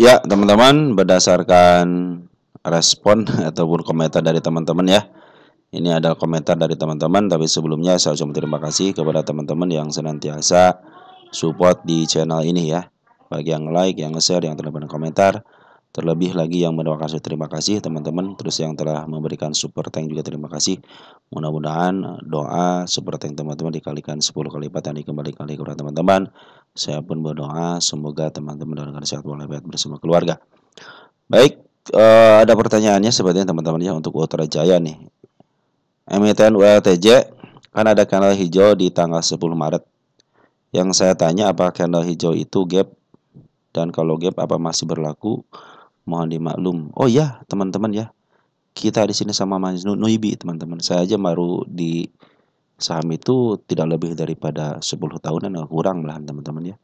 Ya, teman-teman, berdasarkan respon ataupun komentar dari teman-teman ya. Ini ada komentar dari teman-teman, tapi sebelumnya saya ucapkan terima kasih kepada teman-teman yang senantiasa support di channel ini ya. Bagi yang like, yang nge-share, yang telah komentar, terlebih lagi yang mendoakan terima kasih teman-teman. Terus yang telah memberikan super thank juga terima kasih. Mudah-mudahan doa super thank teman-teman dikalikan 10 kali lipat dan dikembalikan lagi kepada teman-teman. Saya pun berdoa semoga teman-teman dalam keadaan sehat walafiat bersama keluarga. Baik, ada pertanyaannya sebenarnya teman-teman ya untuk Ultra Jaya nih. Emiten ULTJ kan ada candle hijau di tanggal 10 Maret. Yang saya tanya apakah candle hijau itu gap dan kalau gap apa masih berlaku? Mohon dimaklum. Oh iya, teman-teman ya. Kita di sini sama Mas Nuibi, teman-teman. Saya aja baru di saham itu tidak lebih daripada 10 tahunan kurang lah, teman-teman ya.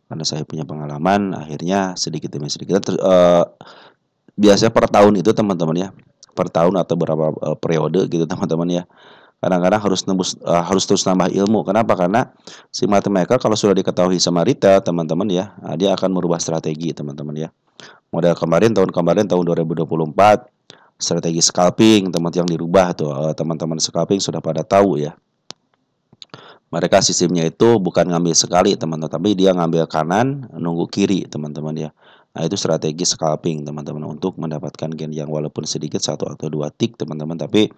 Karena saya punya pengalaman, akhirnya sedikit demi sedikit biasanya per tahun itu teman-teman ya. Per tahun atau berapa periode gitu teman-teman ya. Kadang-kadang harus nembus harus terus nambah ilmu. Kenapa? Karena si matematika kalau sudah diketahui sama retail teman-teman ya, dia akan merubah strategi teman-teman ya. Model tahun kemarin tahun 2024 strategi scalping teman yang dirubah tuh teman-teman scalping sudah pada tahu ya. Mereka sistemnya itu bukan ngambil sekali teman-teman, tapi dia ngambil kanan nunggu kiri teman-teman ya. Nah itu strategi scalping teman-teman untuk mendapatkan gain yang walaupun sedikit satu atau dua tick teman-teman, tapi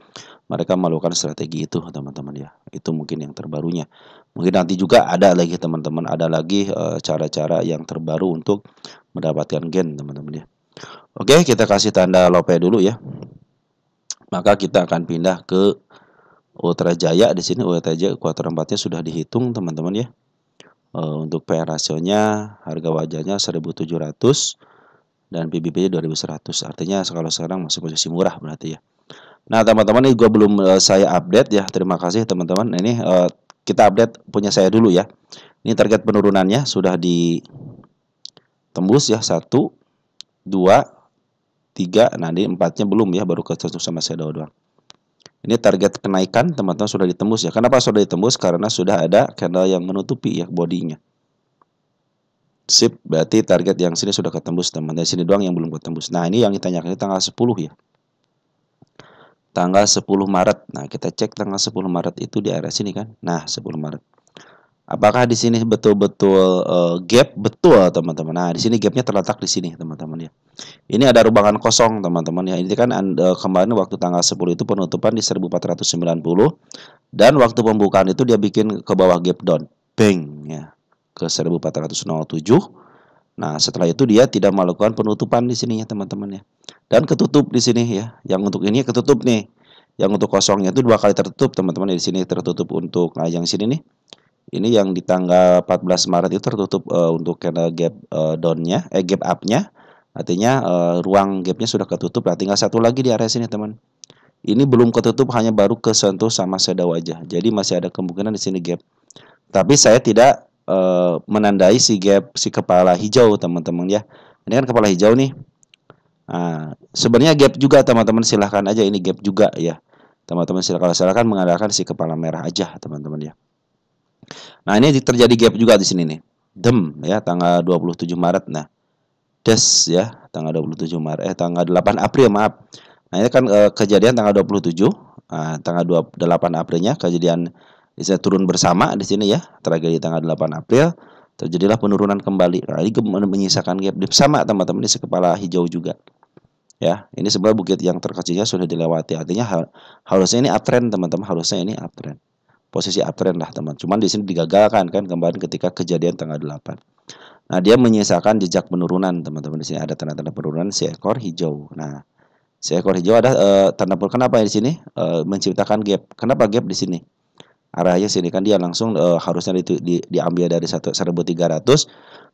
mereka melakukan strategi itu teman-teman ya. Itu mungkin yang terbarunya. Mungkin nanti juga ada lagi teman-teman, ada lagi cara-cara yang terbaru untuk mendapatkan gain teman-teman ya. Oke, kita kasih tanda lope dulu ya. Maka kita akan pindah ke Ultra Jaya. Di sini Ultra Jaya kuartal 4-nya sudah dihitung teman-teman ya. Untuk PR rasionya harga wajarnya 1.700 dan PBB-nya 2.100. Artinya kalau sekarang masih posisi murah berarti ya. Nah, teman-teman ini gue belum saya update ya. Terima kasih teman-teman. Nah, ini kita update punya saya dulu ya. Ini target penurunannya sudah ditembus ya. 1, 2, 3. Nah, ini 4-nya belum ya, baru ke sama saya doang. Ini target kenaikan teman-teman sudah ditembus ya. Kenapa sudah ditembus? Karena sudah ada candle yang menutupi ya bodinya. Sip, berarti target yang sini sudah ketembus teman-teman. Sini doang yang belum ketembus. Nah, ini yang ditanyakan ini tanggal 10 ya. Tanggal 10 Maret. Nah, kita cek tanggal 10 Maret itu di area sini kan. Nah, 10 Maret. Apakah di sini betul-betul gap? Betul, teman-teman. Nah, di sini gapnya terletak di sini, teman-teman ya. Ini ada rubangan kosong, teman-teman ya. Ini kan kemarin waktu tanggal 10 itu penutupan di 1490 dan waktu pembukaan itu dia bikin ke bawah gap down. Bang ya. Ke 1407. Nah, setelah itu dia tidak melakukan penutupan di sini ya, teman-teman ya. Dan ketutup di sini ya. Yang untuk ini ketutup nih. Yang untuk kosongnya itu 2 kali tertutup, teman-teman. Di sini tertutup untuk yang sini nih. Ini yang di tanggal 14 Maret itu tertutup untuk candle gap down-nya, gap up-nya. Artinya ruang gapnya sudah ketutup. Nah, tinggal satu lagi di area sini, teman. Ini belum ketutup, hanya baru kesentuh sama shadow aja. Jadi masih ada kemungkinan di sini gap. Tapi saya tidak menandai si gap si kepala hijau, teman-teman ya. Ini kan kepala hijau nih. Nah, sebenarnya gap juga teman-teman, silahkan aja ini gap juga ya. Teman-teman silakan mengandalkan si kepala merah aja, teman-teman ya. Nah, ini terjadi gap juga di sini nih. Dem ya, tanggal 27 Maret. Nah, des ya, tanggal 27 Maret tanggal 8 April, maaf. Nah, ini kan kejadian tanggal 27. Nah, tanggal 28 Aprilnya kejadian bisa turun bersama di sini ya. Tragedi tanggal 8 April terjadilah penurunan kembali. Nah, ini menyisakan gap sama teman-teman, ini kepala hijau juga. Ya, ini sebenarnya bukit yang terkecilnya sudah dilewati. Artinya harusnya ini uptrend, teman-teman, harusnya ini uptrend. Posisi uptrend lah, teman. Cuman di sini digagalkan kan kemarin ketika kejadian tanggal 8. Nah, dia menyisakan jejak penurunan, teman-teman. Di sini ada tanda-tanda penurunan si ekor hijau. Nah, si ekor hijau ada tanda penurunan. Kenapa di sini menciptakan gap? Kenapa gap di sini? Arahnya sini kan dia langsung harusnya diambil dari 1.300,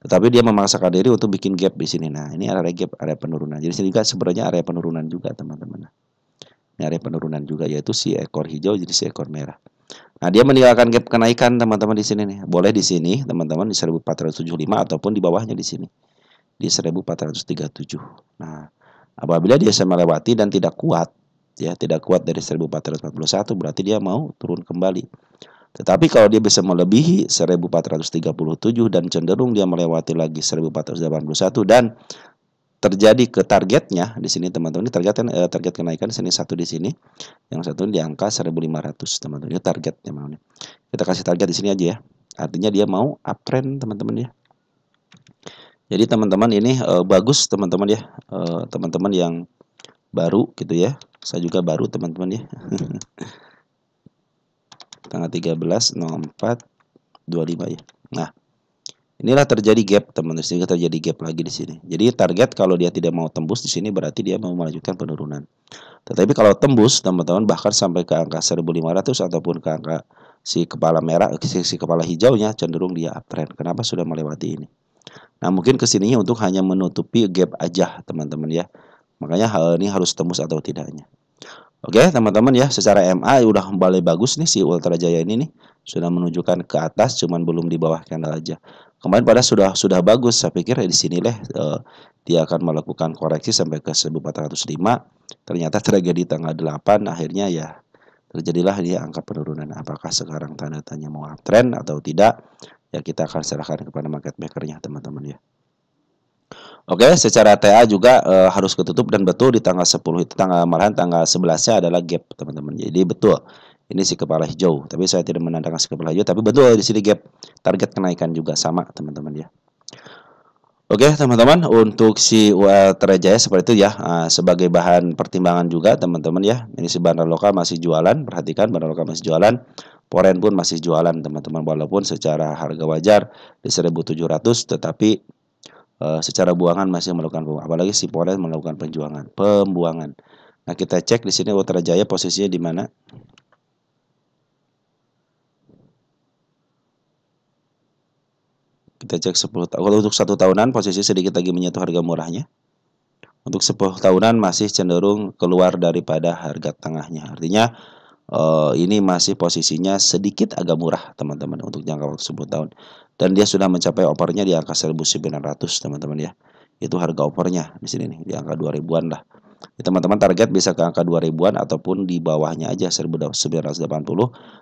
tetapi dia memaksakan diri untuk bikin gap di sini. Nah, ini area gap, area penurunan. Jadi sini juga sebenarnya area penurunan juga, teman-teman. Ini area penurunan juga, yaitu si ekor hijau jadi si ekor merah. Nah, dia meninggalkan gap kenaikan, teman-teman, di sini nih. Boleh di sini, teman-teman, di 1475 ataupun di bawahnya di sini di 1437. Nah, apabila dia melewati dan tidak kuat ya, tidak kuat dari 1441, berarti dia mau turun kembali. Tetapi kalau dia bisa melebihi 1437 dan cenderung dia melewati lagi 1481 dan terjadi ke targetnya di sini teman-teman, ini target kenaikan sini satu di sini, yang satu di angka 1500 teman-teman. Ini targetnya namanya. Kita kasih target di sini aja ya. Artinya dia mau uptrend teman-teman ya. Jadi teman-teman ini bagus teman-teman ya. Teman-teman yang baru gitu ya. Saya juga baru teman-teman ya. Tanggal 13/04/25 ya. Nah, inilah terjadi gap teman-teman. Sehingga terjadi gap lagi di sini. Jadi target kalau dia tidak mau tembus di sini berarti dia mau melanjutkan penurunan. Tetapi kalau tembus teman-teman bahkan sampai ke angka 1500 ataupun ke angka si kepala merah, si kepala hijaunya cenderung dia uptrend. Kenapa sudah melewati ini? Nah, mungkin kesininya untuk hanya menutupi gap aja teman-teman ya. Makanya hal ini harus tembus atau tidaknya. Oke teman-teman ya, secara MA udah kembali bagus nih si Ultra Jaya ini nih. Sudah menunjukkan ke atas, cuman belum di bawah candle aja. Kemarin pada sudah bagus, saya pikir di sini dia akan melakukan koreksi sampai ke 1405. Ternyata tragedi tanggal 8 akhirnya ya terjadilah ini angka penurunan. Apakah sekarang tanda tanya mau uptrend atau tidak? Ya kita akan serahkan kepada market makernya teman-teman ya. Oke, secara TA juga harus ketutup dan betul di tanggal 10 itu malahan tanggal 11-nya adalah gap, teman-teman. Jadi betul. Ini si kepala hijau, tapi saya tidak menandakan si kepala hijau, tapi betul di sini gap target kenaikan juga sama, teman-teman ya. Oke, teman-teman, untuk si Ultra Jaya seperti itu ya, sebagai bahan pertimbangan juga, teman-teman ya. Ini si bandar lokal masih jualan, perhatikan bandar lokal masih jualan. Poren pun masih jualan, teman-teman, walaupun secara harga wajar di 1700, tetapi secara buangan masih melakukan apalagi si Poren melakukan pembuangan. Nah, kita cek di sini Ultra Jaya posisinya di mana? Kita cek 10 tahun. Untuk 1 tahunan posisi sedikit lagi menyentuh harga murahnya. Untuk 10 tahunan masih cenderung keluar daripada harga tengahnya. Artinya ini masih posisinya sedikit agak murah teman-teman untuk jangka waktu 10 tahun. Dan dia sudah mencapai opernya di angka 1900 teman-teman ya. Itu harga opernya di sini nih, di angka 2000-an lah. Teman-teman target bisa ke angka 2000-an ataupun di bawahnya aja 1980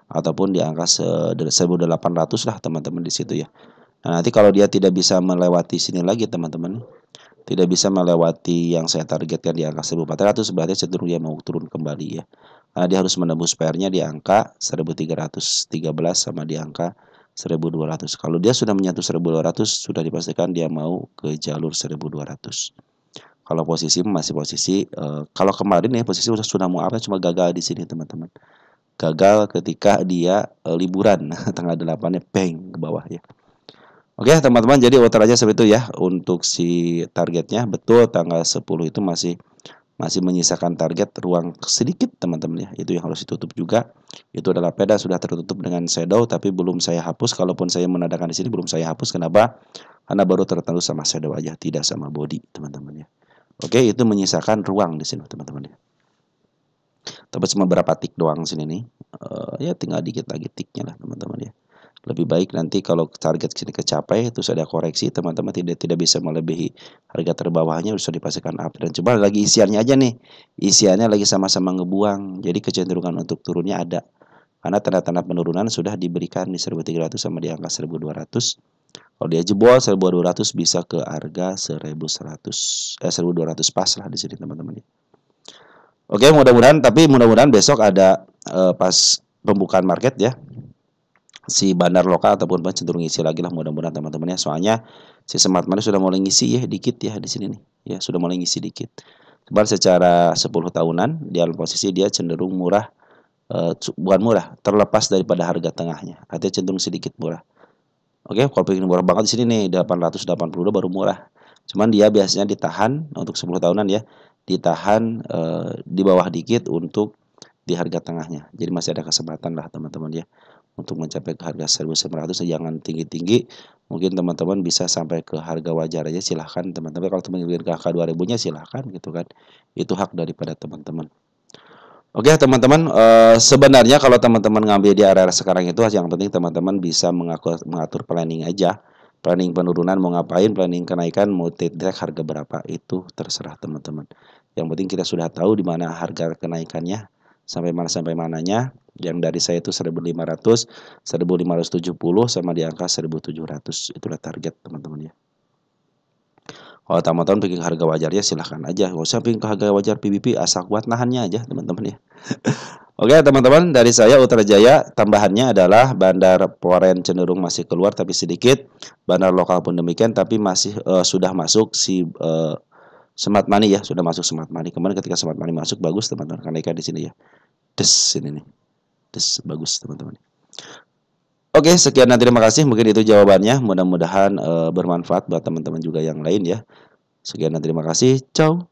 ataupun di angka 1800 lah teman-teman di situ ya. Nah, nanti kalau dia tidak bisa melewati sini lagi teman-teman, tidak bisa melewati yang saya targetkan di angka 1400, berarti cenderung dia mau turun kembali ya. Karena dia harus menembus PR-nya di angka 1313 sama di angka 1200. Kalau dia sudah menyentuh 1200, sudah dipastikan dia mau ke jalur 1200. Kalau posisi masih posisi kalau kemarin ya posisi sudah mau apa cuma gagal di sini teman-teman. Gagal ketika dia liburan tanggal 8-nya bang ke bawah ya. Oke teman-teman, jadi outer aja seperti itu ya untuk si targetnya. Betul tanggal 10 itu masih menyisakan target ruang sedikit teman-teman ya. Itu yang harus ditutup juga. Itu adalah peda sudah tertutup dengan shadow tapi belum saya hapus. Kalaupun saya menandakan di sini belum saya hapus. Kenapa? Karena baru tertentu sama shadow aja, tidak sama body teman-teman ya. Oke, itu menyisakan ruang di sini teman-teman ya. Tapi cuma berapa tik doang sini nih. Ya tinggal dikit lagi tiknya lah teman-teman ya. Lebih baik nanti kalau target sini kecapai terus ada koreksi teman-teman tidak bisa melebihi harga terbawahnya bisa dipastikan up dan coba lagi isiannya aja nih. Isiannya lagi sama-sama ngebuang. Jadi kecenderungan untuk turunnya ada. Karena tanda-tanda penurunan sudah diberikan di 1300 sama di angka 1200. Kalau dia jebol 1200 bisa ke harga 1100 1200 pas lah di sini teman-teman. Oke, mudah-mudahan besok ada pas pembukaan market ya. Si bandar lokal ataupun cenderung ngisi lagi lah mudah-mudahan teman-teman ya. Soalnya si Smart Money sudah mulai ngisi ya dikit ya di sini nih. Ya, sudah mulai ngisi dikit. Cuman secara 10 tahunan di dalam posisi dia cenderung murah bukan murah, terlepas daripada harga tengahnya. Artinya cenderung sedikit murah. Oke, kalau pengen murah banget di sini nih 880 baru murah. Cuman dia biasanya ditahan untuk 10 tahunan ya. Ditahan di bawah dikit untuk di harga tengahnya. Jadi masih ada kesempatan lah teman-teman ya untuk mencapai ke harga 1900 jangan tinggi-tinggi. Mungkin teman-teman bisa sampai ke harga wajar aja silahkan teman-teman. Kalau teman-teman ke angka 2000-nya silahkan gitu kan. Itu hak daripada teman-teman. Oke teman-teman, sebenarnya kalau teman-teman ngambil di area sekarang itu yang penting teman-teman bisa mengatur planning aja. Planning penurunan mau ngapain, planning kenaikan mau track harga berapa itu terserah teman-teman. Yang penting kita sudah tahu di mana harga kenaikannya sampai mananya. Yang dari saya itu 1.500, 1.570 sama di angka 1.700. Itulah target teman-teman ya. Kalau teman-teman bikin harga wajarnya silahkan aja. Nggak usah bikin harga wajar PBP, asal kuat nahannya aja teman-teman ya. Oke teman-teman, dari saya Ultra Jaya, tambahannya adalah bandar foreign cenderung masih keluar tapi sedikit, bandar lokal pun demikian tapi masih sudah masuk si smart money ya, sudah masuk smart money. Kemarin ketika smart money masuk bagus teman-teman, karena ikan di sini ya, des ini nih, des bagus teman-teman. Oke, sekian dan terima kasih. Mungkin itu jawabannya. Mudah-mudahan bermanfaat buat teman-teman juga yang lain ya. Sekian dan terima kasih. Ciao.